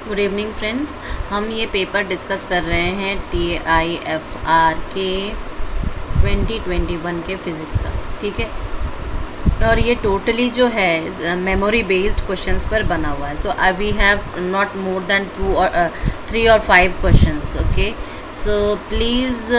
Good evening friends, हम ये paper discuss कर रहे हैं TIFR के 2021 के फिज़िक्स का। ठीक है, और ये टोटली जो है मेमोरी बेस्ड क्वेश्चंस पर बना हुआ है। So we have not more than 2 or 3 or 5 questions. Okay, so please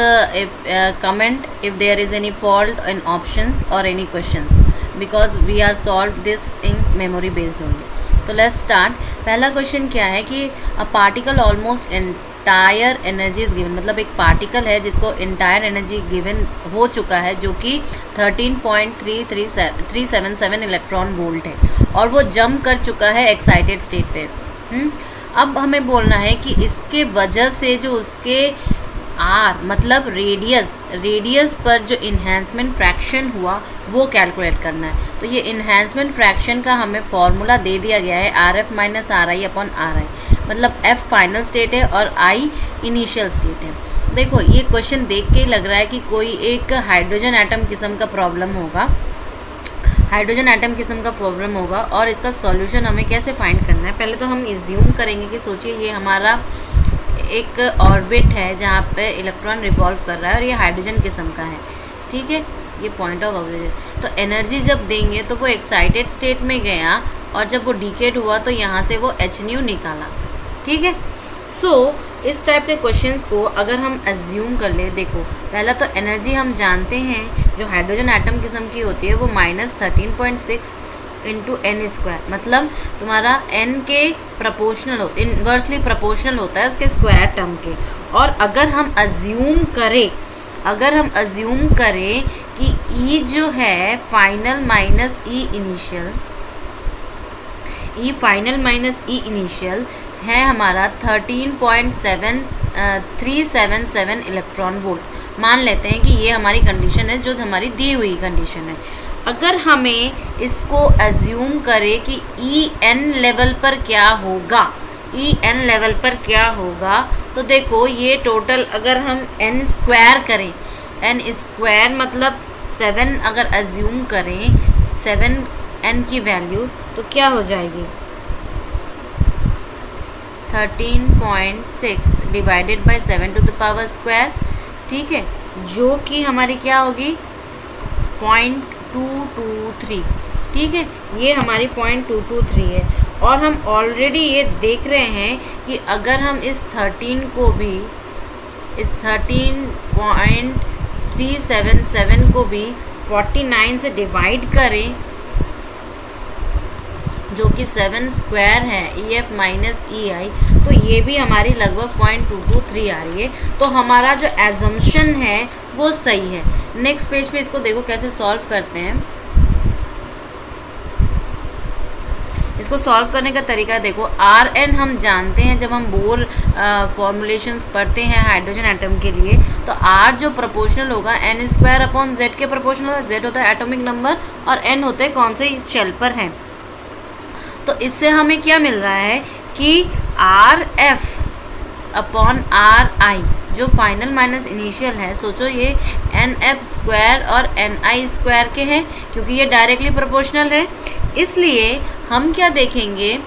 comment if there is any fault in options or any questions, because we are solved this in memory based only. तो let's start. पहला question क्या है कि a particle almost entire energy is given, मतलब एक particle है जिसको entire energy given हो चुका है जो कि 13.377 इलेक्ट्रॉन वोल्ट है और वो जंप कर चुका है एक्साइटेड स्टेट पे। अब हमें बोलना है कि इसके वजह से जो उसके आर मतलब रेडियस पर जो इन्हेंसमेंट फ्रैक्शन हुआ वो कैलकुलेट करना है। तो ये इन्हेंसमेंट फ्रैक्शन का हमें फॉर्मूला दे दिया गया है RF minus RI upon RI, मतलब F फाइनल स्टेट है और I इनिशियल स्टेट है। देखो ये क्वेश्चन देख के ही लग रहा है कि कोई एक हाइड्रोजन एटम किस्म का प्रॉब्लम होगा, और इसका सॉल्यूशन हमें कैसे फाइंड करना है। पहले तो हम इज्यूम करेंगे कि सोचिए ये हमारा एक ऑर्बिट है जहाँ पे इलेक्ट्रॉन रिवॉल्व कर रहा है और ये हाइड्रोजन किस्म का है। ठीक है, ये पॉइंट ऑफ ऑब्जर्वेशन। तो एनर्जी जब देंगे तो वो एक्साइटेड स्टेट में गया और जब वो डिकेड हुआ तो यहाँ से वो hν निकाला। ठीक है, सो इस टाइप के क्वेश्चंस को अगर हम अज्यूम कर ले, देखो पहला तो एनर्जी हम जानते हैं जो हाइड्रोजन एटम किस्म की होती है वो -13.6 इंटू n स्क्वायर, मतलब तुम्हारा n के प्रोपोर्शनल इन्वर्सली प्रोपोर्शनल होता है उसके स्क्वायर टर्म के। और अगर हम अज्यूम करें कि E जो है फाइनल माइनस E इनिशियल है हमारा 13.377 इलेक्ट्रॉन वोल्ट, मान लेते हैं कि ये हमारी कंडीशन है जो हमारी दी हुई कंडीशन है। अगर हमें इसको अज्यूम करें कि En लेवल पर क्या होगा, तो देखो ये टोटल अगर हम n स्क्वायर करें, n स्क्वायर मतलब 7 अगर अज्यूम करें 7n की वैल्यू तो क्या हो जाएगी 13.6 divided by 7 to the power square. ठीक है, जो कि हमारी क्या होगी 0.223। ठीक है, ये हमारी 0.223 है। और हम ऑलरेडी ये देख रहे हैं कि अगर हम इस 13.377 को भी 49 से डिवाइड करें जो कि 7 स्क्वायर है EF माइनस EI, तो ये भी हमारी लगभग 0.223 आ रही है। तो हमारा जो एजम्पशन है वो सही है। नेक्स्ट पेज पे इसको देखो कैसे सॉल्व करते हैं। इसको सॉल्व करने का तरीका देखो, Rn हम जानते हैं जब हम बोर फॉर्मुलेशंस पढ़ते हैं हाइड्रोजन एटम के लिए, तो R जो प्रोपोर्शनल होगा n स्क्वायर अपॉन Z के प्रोपोर्शनल है। Z होता है एटॉमिक नंबर और n होते हैं कौन से इस शेल पर हैं। तो इससे हमें क्या मिल रहा है कि RF अपॉन RI जो फाइनल माइनस इनिशियल है, सोचो ये NF स्क्वायर और NI स्क्वायर के हैं क्योंकि ये डायरेक्टली प्रोपोर्शनल है। इसलिए हम क्या देखेंगे,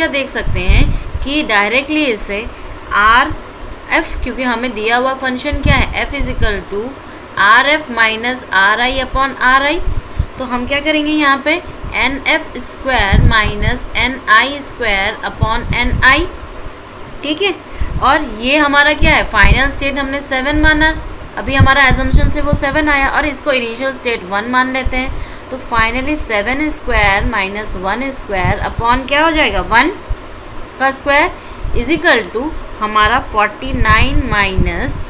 देख सकते हैं कि डायरेक्टली इसे RF, क्योंकि हमें दिया हुआ फंक्शन क्या है F is equal to RF minus RI upon RI, तो हम क्या करेंगे यहाँ पे NF square minus NI square upon NI। ठीक है, और ये हमारा क्या है फाइनल स्टेट हमने 7 माना, अभी हमारा एजम्पशन से वो 7 आया और इसको इनिशियल स्टेट 1 मान लेते हैं। तो finally 7 square minus 1 square upon क्या हो जाएगा 1 का स्क्वायर इजिकल टू हमारा 49 माइनस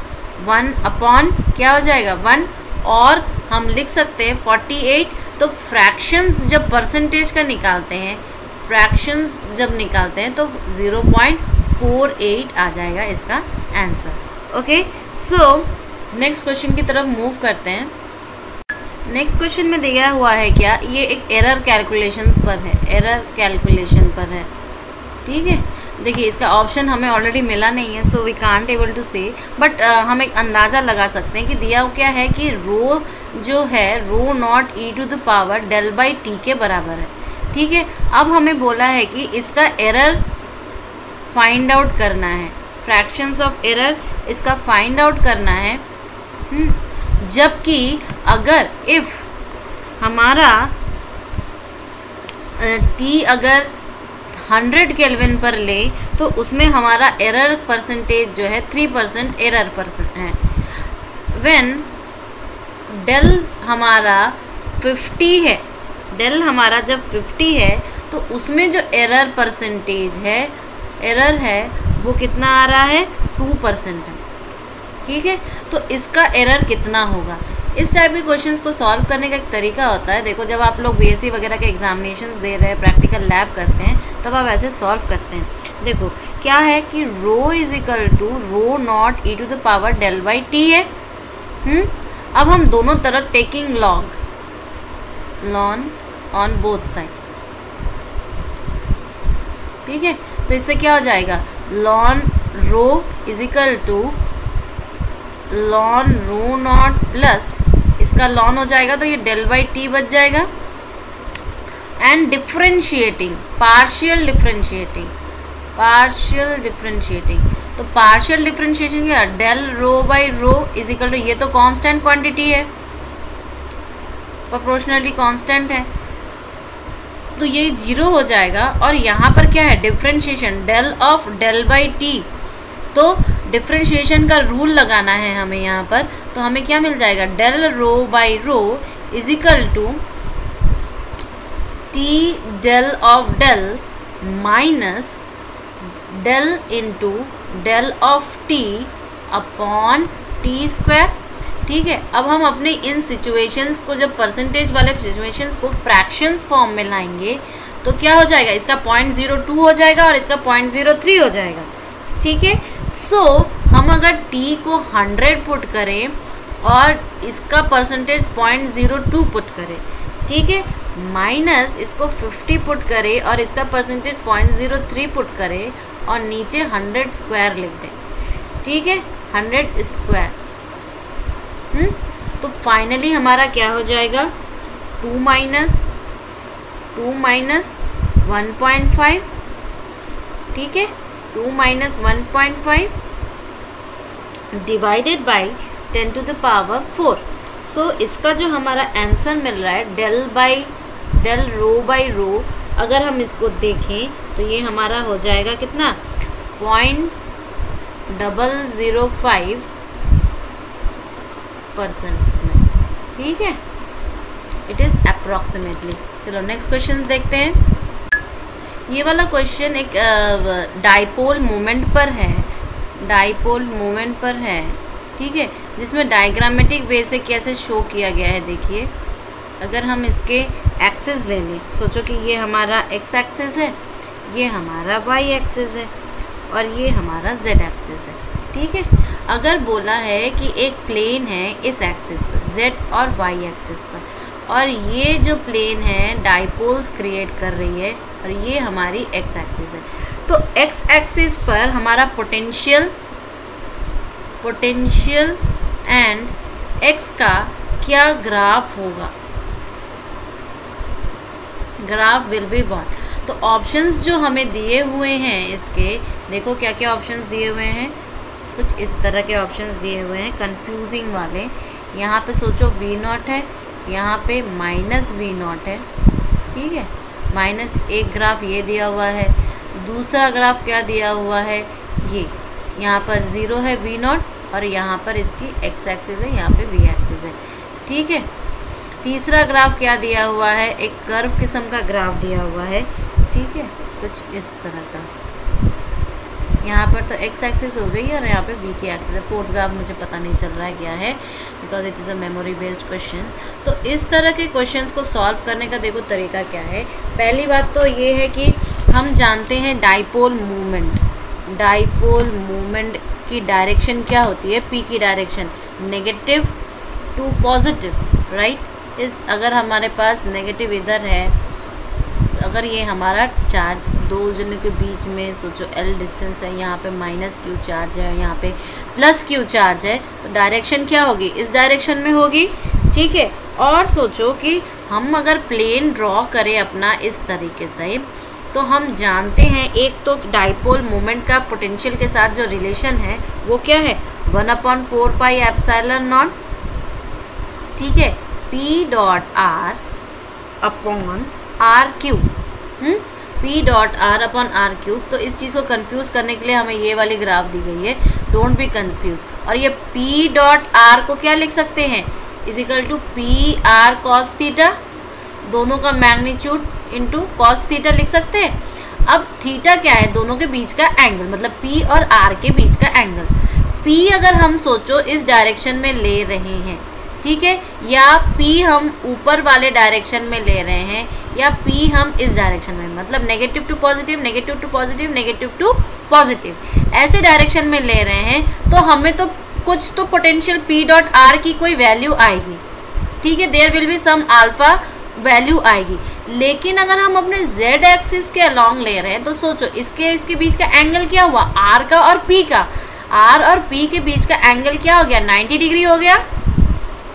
1 अपॉन क्या हो जाएगा 1, और हम लिख सकते हैं 48। तो फ्रैक्शंस जब परसेंटेज का निकालते हैं तो 0.48 आ जाएगा इसका answer. Okay, so next question की तरफ मूव करते हैं। नेक्स्ट क्वेश्चन में दिया हुआ है क्या, ये एक एरर कैलकुलेशन पर है। ठीक है, देखिए इसका ऑप्शन हमें ऑलरेडी मिला नहीं है, so we can't able to say, but हम एक अंदाज़ा लगा सकते हैं कि दिया क्या है कि रो जो है rho naught e to the power del by t के बराबर है। ठीक है, अब हमें बोला है कि इसका एरर फाइंड आउट करना है, फ्रैक्शंस ऑफ एरर इसका फाइंड आउट करना है। जबकि अगर इफ़ हमारा टी अगर 100 केल्विन पर ले तो उसमें हमारा एरर परसेंटेज जो है 3% एरर परसेंट है। व्हेन डेल हमारा 50 है, डेल हमारा जब 50 है तो उसमें जो एरर परसेंटेज है, एरर है वो कितना आ रहा है 2% है। ठीक है, तो इसका एरर कितना होगा। इस टाइप के क्वेश्चंस को सॉल्व करने का एक तरीका होता है, देखो जब आप लोग बीएससी वगैरह के एग्जामिनेशंस दे रहे हैं, प्रैक्टिकल लैब करते हैं, तब आप ऐसे सॉल्व करते हैं। देखो क्या है कि rho is equal to rho naught e to the power del by t है। अब हम दोनों तरफ taking ln on both side. ठीक है, तो इससे क्या हो जाएगा, ln rho is equal to ln rho naught plus इसका लॉन हो जाएगा तो ये डेल बाई टी बच जाएगा। एंड डिफ्रेंशिएटिंग, पार्शियल डिफ्रेंशिएटिंग, तो पार्शियल डिफ्रेंशिएशन क्या, del rho by rho is equal to, ये तो कांस्टेंट क्वांटिटी है, प्रोपोर्शनली कांस्टेंट है, तो ये 0 हो जाएगा। और यहाँ पर क्या है, differentiation del of del by T, तो डिफ्रेंशिएशन का रूल लगाना है हमें यहाँ पर, तो हमें क्या मिल जाएगा, del rho by rho is equal to T del of del minus del into del of T upon T square. ठीक है, अब हम अपने इन सिचुएशंस को, जब परसेंटेज वाले सिचुएशंस को फ्रैक्शंस फॉर्म में लाएंगे तो क्या हो जाएगा, इसका 0.02 हो जाएगा और इसका 0.03 हो जाएगा। ठीक है, सो हम अगर t को 100 पुट करें और इसका परसेंटेज 0.02 पुट करें, ठीक है, माइनस इसको 50 पुट करें और इसका परसेंटेज 0.03 पुट करें और नीचे 100 स्क्वायर लिख दें। ठीक है, 100 स्क्वायर, तो फाइनली हमारा क्या हो जाएगा, 2 माइनस 1.5। ठीक है, 2 minus 1.5 divided by 10 to the power 4। So इसका जो हमारा आंसर मिल रहा है डेल रो बाई रो, अगर हम इसको देखें तो ये हमारा हो जाएगा कितना, 0.005% में। ठीक है, इट इज़ अप्रॉक्सीमेटली। चलो नेक्स्ट क्वेश्चन देखते हैं। ये वाला क्वेश्चन एक डाइपोल मोमेंट पर है, ठीक है, जिसमें डायग्रामेटिक वे से कैसे शो किया गया है। देखिए अगर हम इसके एक्सिस ले लें, सोचो कि ये हमारा एक्स एक्सिस है, ये हमारा वाई एक्सिस है और ये हमारा जेड एक्सिस है। ठीक है, अगर बोला है कि एक प्लेन है इस एक्सिस पर, जेड और वाई एक्सिस पर, और ये जो प्लेन है डाइपोल्स क्रिएट कर रही है और ये हमारी एक्स एक्सिस है, तो एक्स एक्सिस पर हमारा पोटेंशियल एंड एक्स का क्या ग्राफ होगा, ग्राफ विल बी व्हाट। तो ऑप्शंस जो हमें दिए हुए हैं इसके, देखो क्या क्या ऑप्शंस दिए हुए हैं, कुछ इस तरह के ऑप्शंस दिए हुए हैं कंफ्यूजिंग वाले। यहाँ पे सोचो V0 है, यहाँ पे -V0 है। ठीक है, माइनस एक ग्राफ ये दिया हुआ है, दूसरा ग्राफ क्या दिया हुआ है, ये यहाँ पर 0 है V0 और यहाँ पर इसकी एक्स एक्सिस है, यहाँ पे V एक्सिस है। ठीक है, तीसरा ग्राफ क्या दिया हुआ है, एक कर्व किस्म का ग्राफ दिया हुआ है। ठीक है, कुछ इस तरह का, यहाँ पर तो एक्स एक्सिस हो गई और यहाँ पे V की एक्सिस है। फोर्थ ग्राफ मुझे पता नहीं चल रहा है क्या है, because it is a memory based question. तो इस तरह के क्वेश्चंस को सॉल्व करने का देखो तरीका क्या है। पहली बात तो ये है कि हम जानते हैं डाइपोल मूवमेंट की डायरेक्शन क्या होती है, P की direction negative to positive, right. इस अगर हमारे पास नेगेटिव इधर है, अगर ये हमारा चार्ज दो जनों के बीच में सोचो L डिस्टेंस है, यहाँ पे माइनस Q चार्ज है, यहाँ पे प्लस Q चार्ज है, तो डायरेक्शन क्या होगी, इस डायरेक्शन में होगी, ठीक है। और सोचो कि हम अगर प्लेन ड्रॉ करें अपना इस तरीके से, तो हम जानते हैं एक तो डाइपोल मोमेंट का पोटेंशियल के साथ जो रिलेशन है वो क्या है, 1/4 पाई एप्सिलॉन नॉट, ठीक है, P dot R upon R cube, P dot R upon R cube. तो इस चीज़ को कंफ्यूज करने के लिए हमें ये वाली ग्राफ दी गई है, डोंट बी कंफ्यूज। और ये P डॉट R को क्या लिख सकते हैं, is equal to PR cos theta, दोनों का मैग्नीट्यूड इंटू कॉस थीटा लिख सकते हैं। अब थीटा क्या है, दोनों के बीच का एंगल, मतलब P और R के बीच का एंगल। P अगर हम सोचो इस डायरेक्शन में ले रहे हैं, ठीक है, या P हम ऊपर वाले डायरेक्शन में ले रहे हैं, या P हम इस डायरेक्शन में, मतलब negative to positive, negative to positive, negative to positive, ऐसे डायरेक्शन में ले रहे हैं, तो हमें तो कुछ तो पोटेंशियल P डॉट R की कोई वैल्यू आएगी, ठीक है, there will be some alpha value आएगी। लेकिन अगर हम अपने z एक्सिस के अलोंग ले रहे हैं, तो सोचो इसके बीच का एंगल क्या हुआ, R का और P का, R और P के बीच का एंगल क्या हो गया, 90 डिग्री हो गया,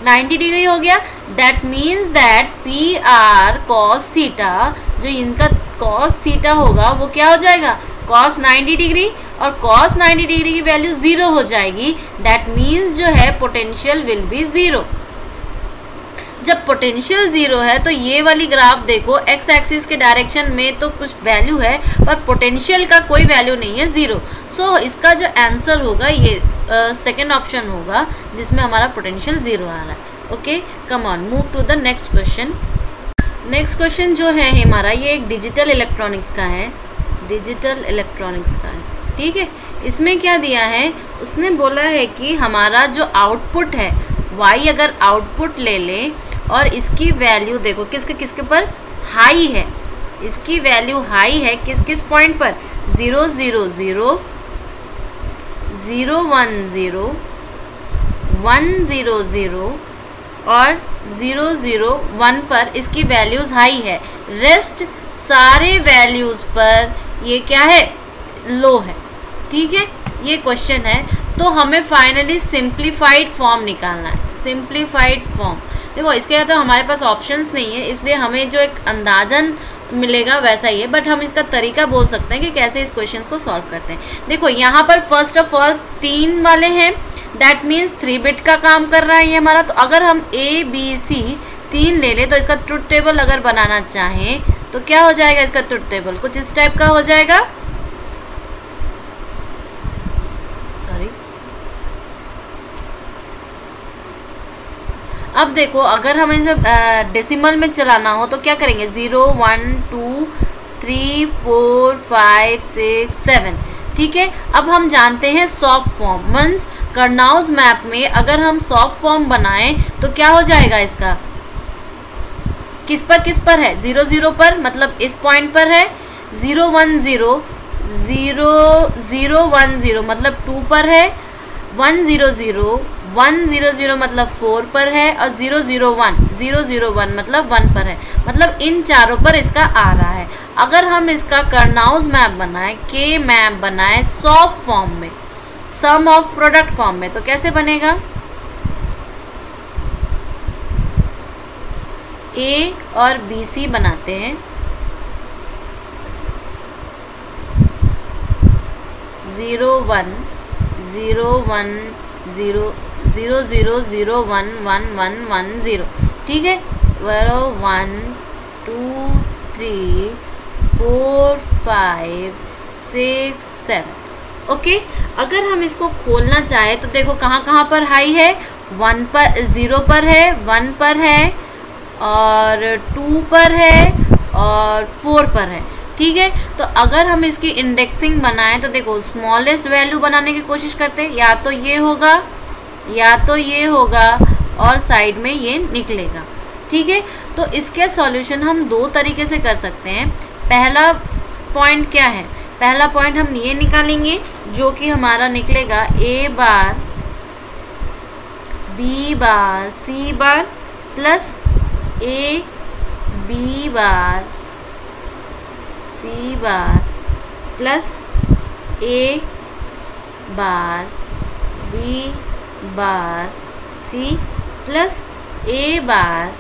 90 डिग्री हो गया। That means that PR cos theta, जो इनका cos थीटा होगा वो क्या हो जाएगा, cos 90 डिग्री, और cos 90 डिग्री की वैल्यू 0 हो जाएगी। दैट मीन्स जो है पोटेंशियल विल बी 0। जब पोटेंशियल 0 है तो ये वाली ग्राफ देखो, एक्स एक्सिस के डायरेक्शन में तो कुछ वैल्यू है, पर पोटेंशियल का कोई वैल्यू नहीं है, 0। सो इसका जो आंसर होगा ये सेकेंड ऑप्शन होगा, जिसमें हमारा पोटेंशियल 0 आ रहा है। Okay, come on, move to the next question. Next question जो है हमारा, ये एक डिजिटल इलेक्ट्रॉनिक्स का है, डिजिटल इलेक्ट्रॉनिक्स का है, ठीक है। इसमें क्या दिया है, उसने बोला है कि हमारा जो आउटपुट है y, अगर आउटपुट ले लें और इसकी वैल्यू देखो किसके किसके पर हाई है, इसकी वैल्यू हाई है किस किस पॉइंट पर, 0 0 0 0 1 0 1 0 0 और 0 0 1 पर इसकी वैल्यूज़ हाई है। रेस्ट सारे वैल्यूज़ पर ये क्या है, लो है, ठीक है। ये क्वेश्चन है, तो हमें फाइनली सिंप्लीफाइड फॉर्म निकालना है, सिंप्लीफाइड फॉर्म। देखो इसके तो हमारे पास ऑप्शंस नहीं है, इसलिए हमें जो एक अंदाजन मिलेगा वैसा ही है, बट हम इसका तरीका बोल सकते हैं कि कैसे इस क्वेश्चन को सॉल्व करते हैं। देखो यहाँ पर फर्स्ट ऑफ ऑल 3 वाले हैं, दैट मीन्स 3 बिट का काम कर रहा है ये हमारा। तो अगर हम ABC 3 ले लें, तो इसका ट्रुथ टेबल अगर बनाना चाहें तो क्या हो जाएगा, इसका ट्रुथ टेबल कुछ इस टाइप का हो जाएगा। अब देखो अगर हमें जब डेसिमल में चलाना हो तो क्या करेंगे, 0 1 2 3 4 5 6 7, ठीक है। अब हम जानते हैं सॉफ्ट फॉर्म, मीन्स कर्नाउज मैप में अगर हम सॉफ्ट फॉर्म बनाएं तो क्या हो जाएगा, इसका किस पर है, 0 0 पर, मतलब इस पॉइंट पर है, 0 1 0 0 0 1 0 मतलब 2 पर है, 1 0 0 1 0 0 मतलब 4 पर है, और 0 0 1 मतलब 1 पर है, मतलब इन चारों पर इसका आ रहा है। अगर हम इसका कर्नाउज मैप बनाएं, के मैप बनाएं सॉफ्ट फॉर्म में, सम ऑफ प्रोडक्ट फॉर्म में, तो कैसे बनेगा, A और BC बनाते हैं, 0 1 0 1 0 0 0 0 1 1 1 1 0, ठीक है। 1 2 3 4 5 6 7। ओके, अगर हम इसको खोलना चाहें तो देखो कहाँ कहाँ पर हाई है, 1 पर, 0 पर है, 1 पर है, और 2 पर है, और 4 पर है, ठीक है। तो अगर हम इसकी इंडेक्सिंग बनाएं तो देखो स्मॉलेस्ट वैल्यू बनाने की कोशिश करते हैं, या तो ये होगा या तो ये होगा, और साइड में ये निकलेगा, ठीक है। तो इसके सॉल्यूशन हम 2 तरीके से कर सकते हैं। पहला पॉइंट क्या है, पहला पॉइंट हम ये निकालेंगे जो कि हमारा निकलेगा A bar B bar C bar plus A B bar C bar plus A bar B bar C plus A bar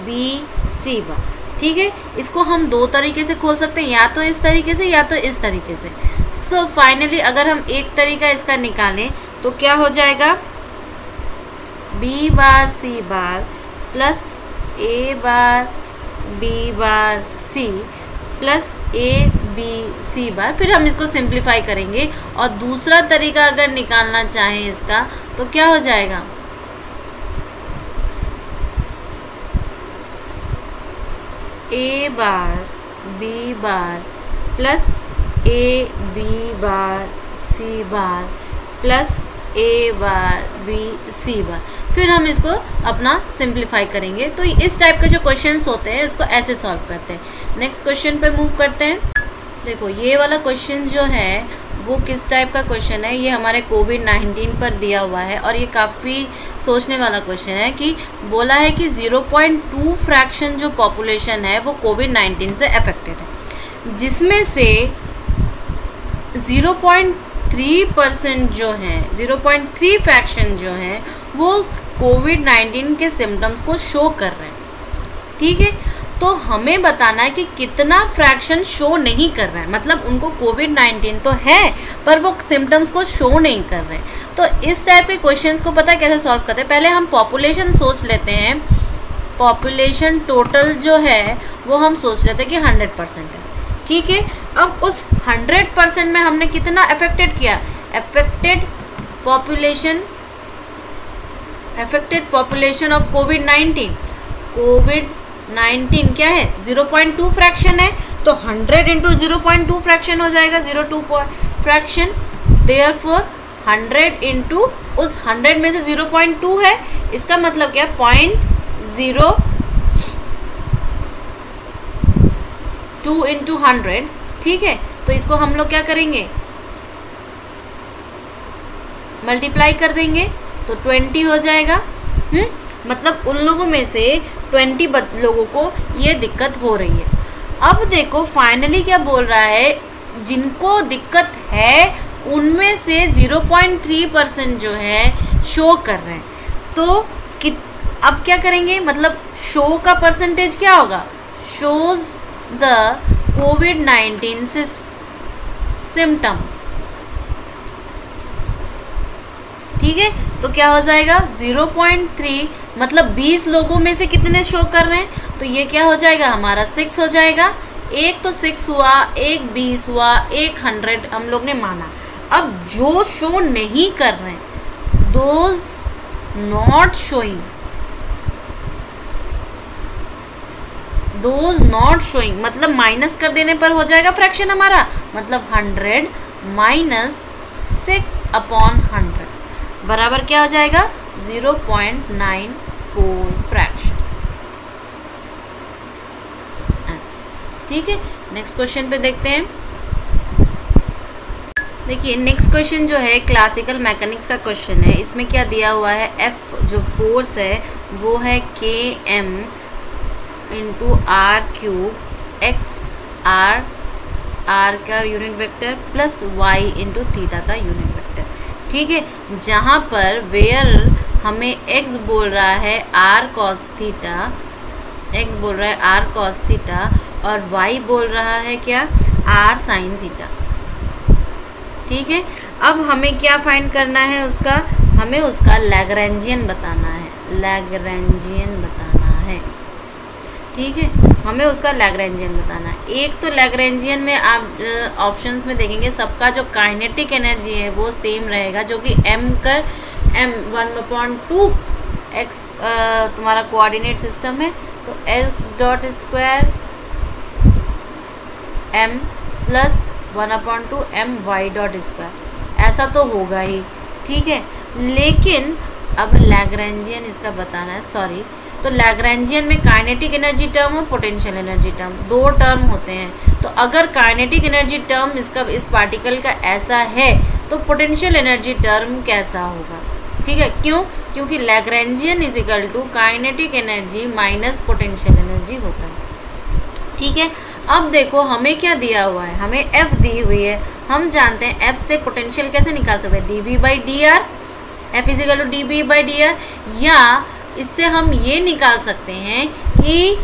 B C bar. ठीक है, इसको हम दो तरीके से खोल सकते हैं, या तो इस तरीके से या तो इस तरीके से। सो फाइनली अगर हम एक तरीका इसका निकालें तो क्या हो जाएगा, B bar C bar plus A bar B bar C plus A B C bar. फिर हम इसको सिंप्लीफाई करेंगे और दूसरा तरीका अगर निकालना चाहें इसका तो क्या हो जाएगा, A bar B bar plus A B bar C bar plus A bar B C bar. फिर हम इसको अपना सिंप्लीफाई करेंगे। तो इस टाइप के जो क्वेश्चंस होते हैं इसको ऐसे सॉल्व करते हैं। नेक्स्ट क्वेश्चन पे मूव करते हैं। देखो ये वाला क्वेश्चन जो है वो किस टाइप का क्वेश्चन है, ये हमारे कोविड-19 पर दिया हुआ है और ये काफ़ी सोचने वाला क्वेश्चन है कि बोला है कि 0.2 फ्रैक्शन जो पॉपुलेशन है वो कोविड-19 से अफेक्टेड है, जिसमें से 0.3% जो है, 0.3 फ्रैक्शन जो है वो कोविड-19 के सिम्टम्स को शो कर रहे हैं। ठीक है, तो हमें बताना है कि कितना फ्रैक्शन शो नहीं कर रहा है, मतलब उनको कोविड-19 तो है पर वो सिम्टम्स को शो नहीं कर रहे हैं। तो इस टाइप के क्वेश्चंस को पता है कैसे सॉल्व करते हैं, पहले हम पॉपुलेशन सोच लेते हैं। पॉपुलेशन टोटल जो है वो हम सोच लेते हैं कि 100% है। ठीक है, अब उस 100% में हमने कितना अफेक्टेड किया, अफेक्टेड पॉपुलेशन ऑफ कोविड-19 क्या है, 0.2 फ्रैक्शन है, तो 100 इंटू 0.2 फ्रैक्शन हो जाएगा, 0.2 फ्रैक्शन। देयरफॉर 100 इंटू उस 100 में से 0.2 है, इसका मतलब क्या, 0.02 इंटू 100। ठीक है, तो इसको हम लोग क्या करेंगे, मल्टीप्लाई कर देंगे तो 20 हो जाएगा। मतलब उन लोगों में से 20 लोगों को ये दिक्कत हो रही है। अब देखो फाइनली क्या बोल रहा है, जिनको दिक्कत है उनमें से 0.3% जो है शो कर रहे हैं। तो अब क्या करेंगे, मतलब शो का परसेंटेज क्या होगा, शोज द कोविड-19 सिम्टम्स। ठीक है, तो क्या हो जाएगा, 0.3 मतलब 20 लोगों में से कितने शो कर रहे हैं, तो ये क्या हो जाएगा, हमारा 6 हो जाएगा। एक तो 6 हुआ, एक 20 हुआ, एक 100 हम लोग ने माना। अब जो शो नहीं कर रहे हैं, दोज नॉट शोइंग मतलब माइनस कर देने पर हो जाएगा फ्रैक्शन हमारा, मतलब 100 माइनस 6/100 बराबर क्या हो जाएगा, 0.94 फ्रैक्शन। ठीक है, नेक्स्ट क्वेश्चन पे देखते हैं। देखिए नेक्स्ट क्वेश्चन जो है क्लासिकल मैकेनिक्स का क्वेश्चन है। इसमें क्या दिया हुआ है, F जो फोर्स है वो है km into r cube x r का unit vector plus y into theta का यूनिट वेक्टर। ठीक है, जहाँ पर वेयर हमें x बोल रहा है r cos थीटा और y बोल रहा है क्या, r sin थीटा। ठीक है, अब हमें क्या फाइंड करना है, हमें उसका लैग्रैंजियन बताना है, ठीक है, हमें उसका लैग्रैंजियन बताना है। एक तो लैग्रैंजियन में आप ऑप्शंस में देखेंगे सबका जो काइनेटिक एनर्जी है वो सेम रहेगा, जो कि m1/2 x तुम्हारा कोऑर्डिनेट सिस्टम है, तो x dot square m plus 1/2 my dot square, ऐसा तो होगा ही। ठीक है, लेकिन अब लैग्रैंजियन इसका बताना है, तो लैग्रैंजियन में काइनेटिक एनर्जी टर्म और पोटेंशियल एनर्जी टर्म दो टर्म होते हैं। तो अगर काइनेटिक एनर्जी टर्म इस पार्टिकल का ऐसा है तो पोटेंशियल एनर्जी टर्म कैसा होगा। ठीक है, क्योंकि Lagrangian is equal to kinetic energy minus potential energy होता है। ठीक है, अब देखो हमें क्या दिया हुआ है, हमें F दी हुई है। हम जानते हैं F से पोटेंशियल कैसे निकाल सकते हैं, dV/dr, F is equal to dV/dr। या इससे हम ये निकाल सकते हैं कि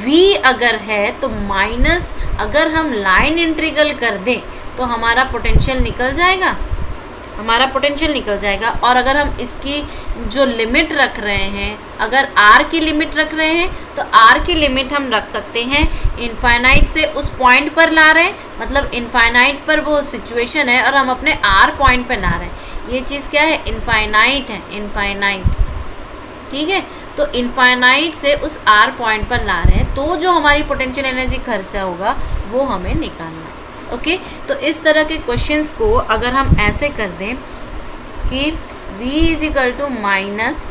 V अगर है तो माइनस, अगर हम लाइन इंटीग्रल कर दें तो हमारा पोटेंशियल निकल जाएगा, हमारा पोटेंशियल निकल जाएगा। और अगर हम इसकी जो लिमिट रख रहे हैं, अगर R की लिमिट रख रहे हैं तो R की लिमिट हम रख सकते हैं इनफाइनाइट से उस पॉइंट पर ला रहे हैं, मतलब इनफाइनाइट पर वो सिचुएशन है और हम अपने R पॉइंट पर ला रहे हैं। ये चीज़ क्या है, इनफाइनाइट है, इनफाइनाइट, ठीक है। तो इनफाइनाइट से उस R पॉइंट पर ला रहे हैं, तो जो हमारी पोटेंशियल एनर्जी खर्चा होगा वो हमें निकालना है। ओके, तो इस तरह के क्वेश्चंस को अगर हम ऐसे कर दें कि V is equal to minus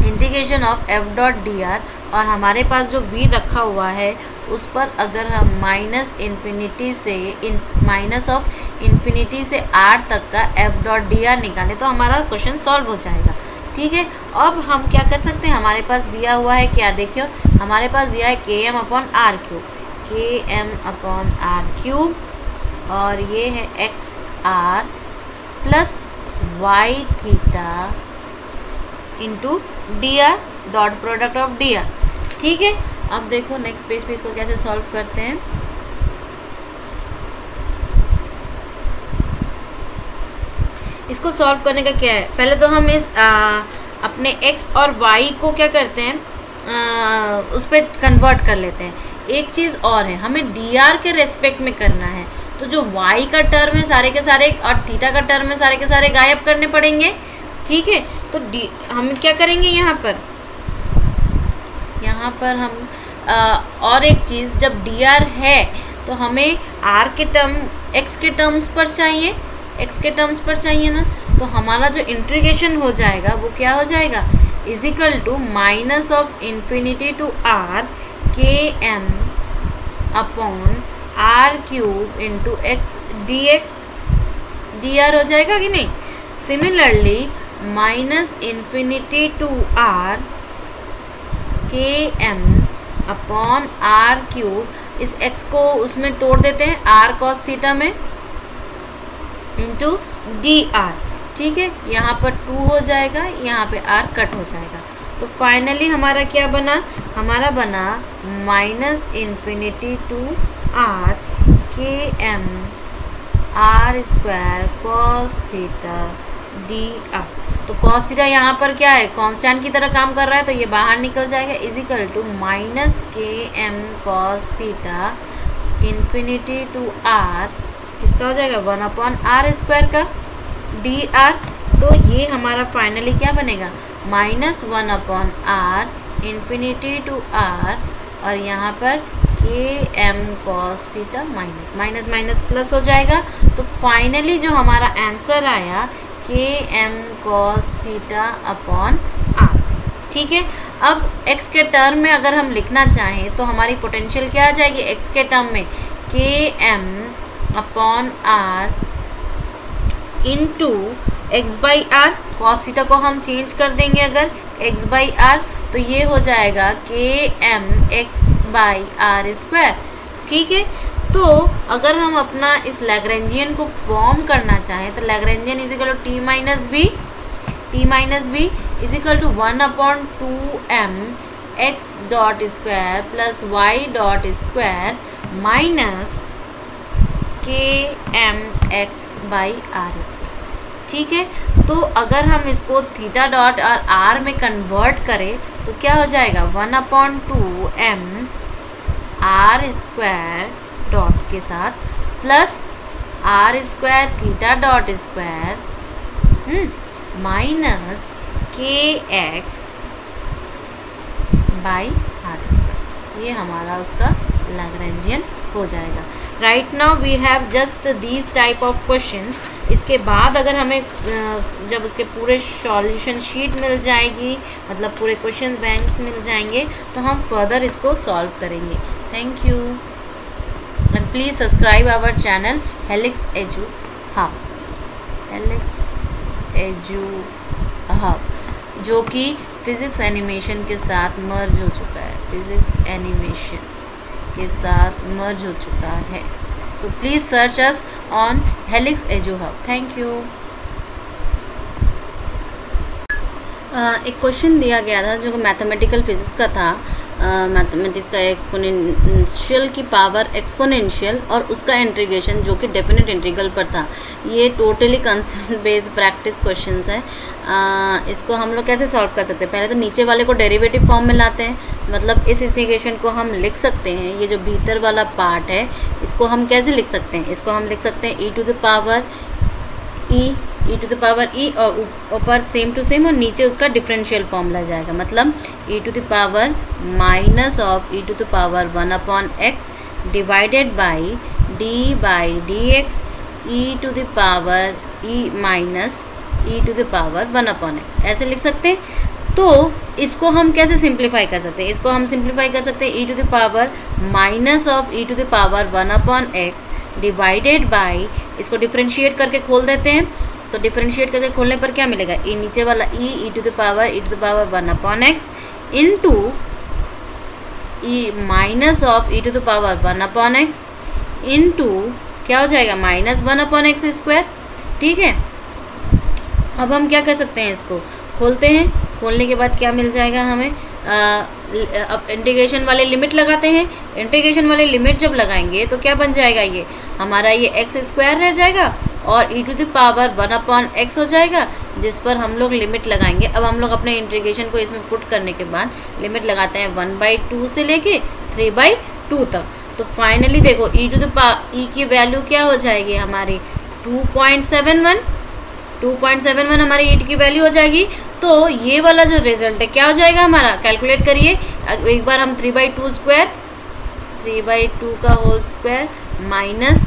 integration of F.dr, और हमारे पास जो V रखा हुआ है उस पर अगर हम माइनस इन्फिनिटी से माइनस ऑफ इन्फिनिटी से R तक का F.dr निकालें तो हमारा क्वेश्चन सॉल्व हो जाएगा, ठीक है। अब हम क्या कर सकते हैं, हमारे पास दिया हुआ है क्या, देखियो हमारे पास दिया है Km/r3, Km/r3, और ये है XR plus Y theta into dr, dot product of dr, ठीक है। अब देखो नेक्स्ट पेज पे इसको कैसे सॉल्व करते हैं। इसको सॉल्व करने का क्या है, पहले तो हम इस अपने x और y को क्या करते हैं, उस पर कन्वर्ट कर लेते हैं। एक चीज़ और है, हमें dr के रेस्पेक्ट में करना है, तो जो y का टर्म है सारे के सारे और थीटा का टर्म है सारे के सारे गायब करने पड़ेंगे, ठीक है। तो हम क्या करेंगे यहाँ पर हम और एक चीज़, जब dr है तो हमें r के टर्म x के टर्म्स पर चाहिए, x के टर्म्स पर चाहिए ना, तो हमारा जो इंटीग्रेशन हो जाएगा वो क्या हो जाएगा, is equal to minus of infinity to r Km upon r³ into x dr हो जाएगा कि नहीं। Similarly minus infinity to r Km upon r³, इस x को उसमें तोड़ देते हैं r cos थीटा में इंटू dr, ठीक है। यहाँ पर 2 हो जाएगा, यहाँ पे r कट हो जाएगा। तो फाइनली हमारा क्या बना, हमारा बना minus infinity to r Km r² cos theta dr। तो cos थीटा यहाँ पर क्या है, कांस्टेंट की तरह काम कर रहा है, तो ये बाहर निकल जाएगा, is equal to minus Km cos theta infinity to r, किसका हो जाएगा 1/r² का dr। तो ये हमारा फाइनली क्या बनेगा, minus 1/r infinity to r, और यहाँ पर Km cos theta minus minus plus हो जाएगा। तो फाइनली जो हमारा आंसर आया Km cos theta upon r, ठीक है। अब x के टर्म में अगर हम लिखना चाहें तो हमारी पोटेंशियल क्या आ जाएगी, x के टर्म में Km upon r into x/r, cos theta को हम चेंज कर देंगे अगर x/r, तो ये हो जाएगा Km x/r², ठीक है। तो अगर हम अपना इस लैग्रेंजियन को फॉर्म करना चाहें तो Lagrangian is equal to t minus v is equal to 1/2m x.² plus y.² minus Km x/r², ठीक है। तो अगर हम इसको थीटा डॉट और r में कन्वर्ट करें तो क्या हो जाएगा 1/2m r² डॉट के साथ plus r² theta dot square minus kx by r², ये हमारा उसका लैग्रेंजियन हो जाएगा। Right now we have just these type of questions. इसके बाद अगर हमें जब उसके पूरे सॉल्यूशन शीट मिल जाएगी, मतलब पूरे क्वेश्चन बैंक्स मिल जाएंगे, तो हम फर्दर इसको सॉल्व करेंगे। Thank you and please subscribe our channel Helix Edu Hub, जो कि फिज़िक्स एनिमेशन के साथ मर्ज हो चुका है। फिज़िक्स एनिमेशन के साथ मर्ज हो चुका है। So please search us on Helix EduHub. Thank you. एक क्वेश्चन दिया गया था जो मैथमेटिकल फिजिक्स का था, मैथमेटिक्स का एक्सपोनेंशियल की पावर एक्सपोनेंशियल और उसका इंटीग्रेशन जो कि डेफिनेट इंटीग्रल पर था। ये totally concept based practice questions है। इसको हम लोग कैसे सॉल्व कर सकते हैं? पहले तो नीचे वाले को डेरिवेटिव फॉर्म में लाते हैं, मतलब इस इंटीग्रेशन को हम लिख सकते हैं। ये जो भीतर वाला पार्ट है इसको हम कैसे लिख सकते हैं? इसको हम लिख सकते हैं e to the power e और ऊपर सेम टू सेम और नीचे उसका डिफरेंशियल फॉर्मूला जाएगा, मतलब e to the power minus of e to the power 1/x divided by D X e to the power e minus e to the power 1/x ऐसे लिख सकते हैं। तो इसको हम कैसे सिंप्लीफाई कर सकते हैं? इसको हम सिंप्लीफाई कर सकते हैं e to the power minus of e to the power 1/x divided by, इसको डिफरेंशिएट करके खोल देते हैं। तो डिफरेंशिएट करके खोलने पर क्या मिलेगा? ई नीचे वाला e to the power 1/x into e minus of e to the power 1/x into क्या हो जाएगा? Minus 1/x square. ठीक है, अब हम क्या कर सकते हैं? इसको खोलते हैं। खोलने के बाद क्या मिल जाएगा हमें? अब इंटीग्रेशन वाले लिमिट लगाते हैं। इंटीग्रेशन वाले लिमिट जब लगाएंगे तो क्या बन जाएगा? ये हमारा ये एक्स स्क्वायर रह जाएगा और e to the power 1/x हो जाएगा, जिस पर हम लोग लिमिट लगाएंगे। अब हम लोग अपने इंटीग्रेशन को इसमें पुट करने के बाद लिमिट लगाते हैं 1/2 से लेके 3/2 तक। तो फाइनली देखो e टू द पावर की वैल्यू क्या हो जाएगी हमारी? 2.71 हमारी e की वैल्यू हो जाएगी। तो ये वाला जो रिजल्ट है क्या हो जाएगा हमारा? कैलकुलेट करिए एक बार हम 3/2 का होल स्क्वायर माइनस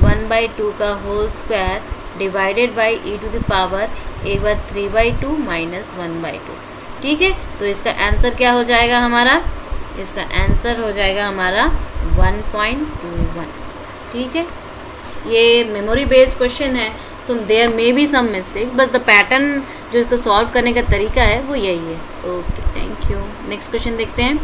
1/2 का whole square divided by e to the power एक बार 3/2 माइनस 1/2। ठीक है, तो इसका आंसर क्या हो जाएगा हमारा? इसका आंसर हो जाएगा हमारा 1.21। ठीक है, ये मेमोरी बेस्ड क्वेश्चन है, so there may be some mistakes, बस द पैटर्न जो इसको सॉल्व करने का तरीका है वो यही है। Okay, thank you. Next question देखते हैं।